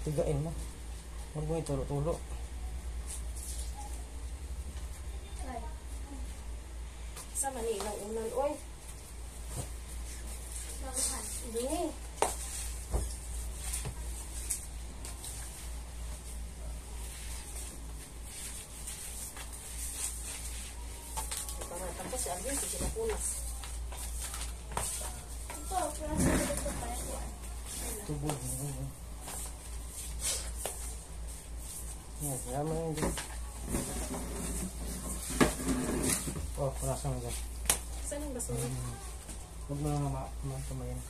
Tigain mo. Huwag mo itulo-tulo. Ay. Sa mali lang unan, oy. Dini. Para tapos si Alvin, hindi sila punas. Ito, Tubo. Yan, kaya mo yun dyan. Oh, punasan mo dyan. Saan yung basura? Huwag mo na tumayin.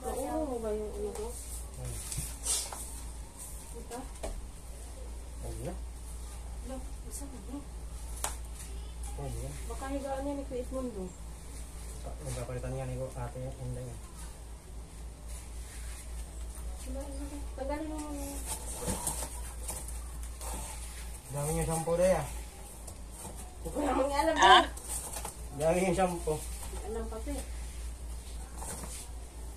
Oo, ba yung ano ko? Ito? Ayun na. Ano? Isa na, no? Ayun na. Baka higaan niya ni Kuya Edmundo. Magpapalitan nga ni ate yung inday niya. Tagalin mo muna. Dami yung shampoo na yan. Hindi ko naman alam Ha? Dami yung shampoo. Alam pa eh.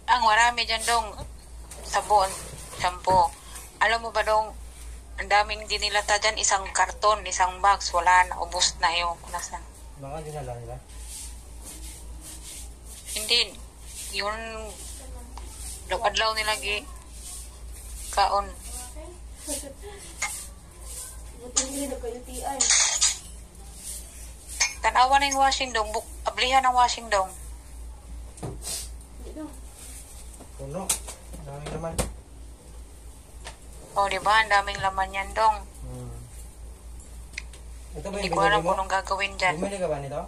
Ang marami dyan dong sabon, shampoo. Alam mo ba dong, ang daming dinilata dyan, isang karton, isang box, wala na, ubos na yung nasa. Baka dinala nila. Hindi, yun, adlaw nila kaon. Buti hindi na kayo TI. Tanawa na yung washing dong, ablihan ng washing dong. Hindi daw. Puno. Dami naman. O, di ba? Ang daming laman yan dong. Ito ba Hindi yung ko alam binili kung mo? anong gagawin dyan. Bumili ka ba nito?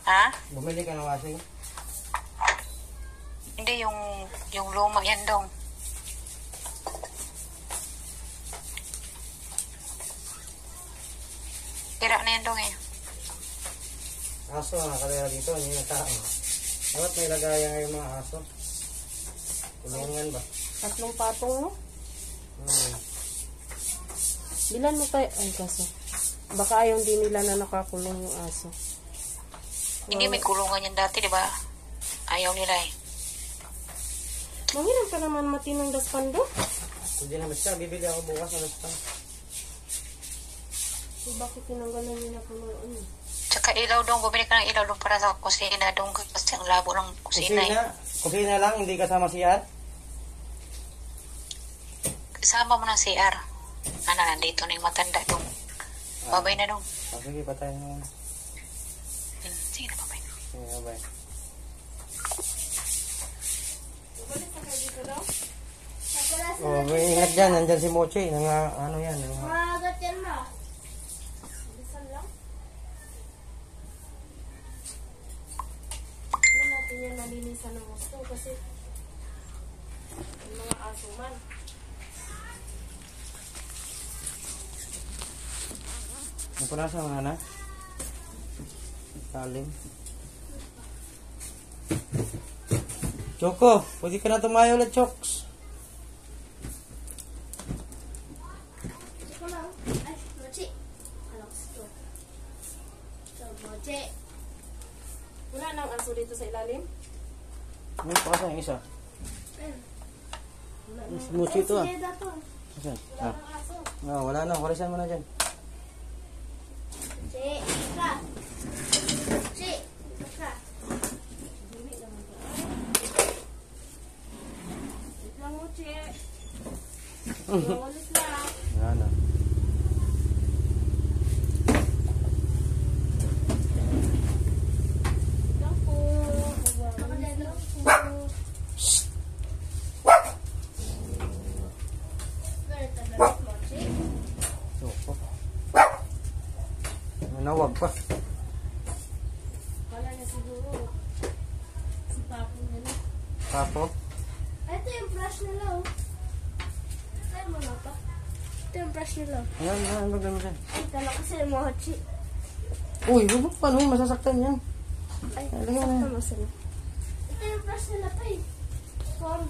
Ha? Bumili ka ng washing? Hindi, yung luma yan dong. Tira na yan dong eh. Aso ang nakalera dito, hindi na tao. Dapat may lagayan yung mga aso. Kulungan ba? 3 patong, no? Hmm. Bilan mo tayo. Ay, kaso. Baka ayaw din nila na nakakulong yung aso. Hindi, may kulungan yan dati, di ba? Ayaw nila eh. Mangiram ka naman matinong daspando. Hindi naman siya. Bibili ako bukas ng lustang. So, bakit tinanggalan nila kung ano? Tsaka ilaw dong, bumili ka ng ilaw dong para sa kusina dong kasi ang labo ng kusina eh. Kusina lang, hindi kasama CR? Kasama mo ng CR. Ano, nandito na yung matanda dong. Babay na dong. Sige, patayin mo. Sige na, babay na. Sige, babay. Balik ka kayo dito daw? Oh, may ingat dyan. Nandyan si Mochi. Ano yan? Maagat yan na. Bilisan lang. Ano natin yan nalinisan ng gusto kasi yung mga aso man. Ang punasa mga na? Talim. Choco, pwede ka na tumayo ulit, Choks. Ito lang. Ay, Mochi. Ano gusto? So, Mochi. Wala nang aso dito sa ilalim? Ano pa kasi yung isa? Wala Si nang Mochi ito ah. Sige, dato. Asan? wala nang aso. Wala na. Warisan mo na dyan. Mochi, ka. Mochi, ka. Dili naman to. Wait lang mo, Che. Ulit na. Wala na. Lang po. Ako din, no? Ganito na, Mochi. Choco. Manawag pa. Kala niya siguro. Si Papo nila. Papo. Ito yung brush nila, oh. Saan mo na to? Ito yung brush nila. Ano mo dyan? Ay, kala ko sila Mochi. Uy, huwag pa no. Masasaktan yan. Ay, Lagyan mo na. sakta mo sila. Ito yung brush nila pa, eh. Form.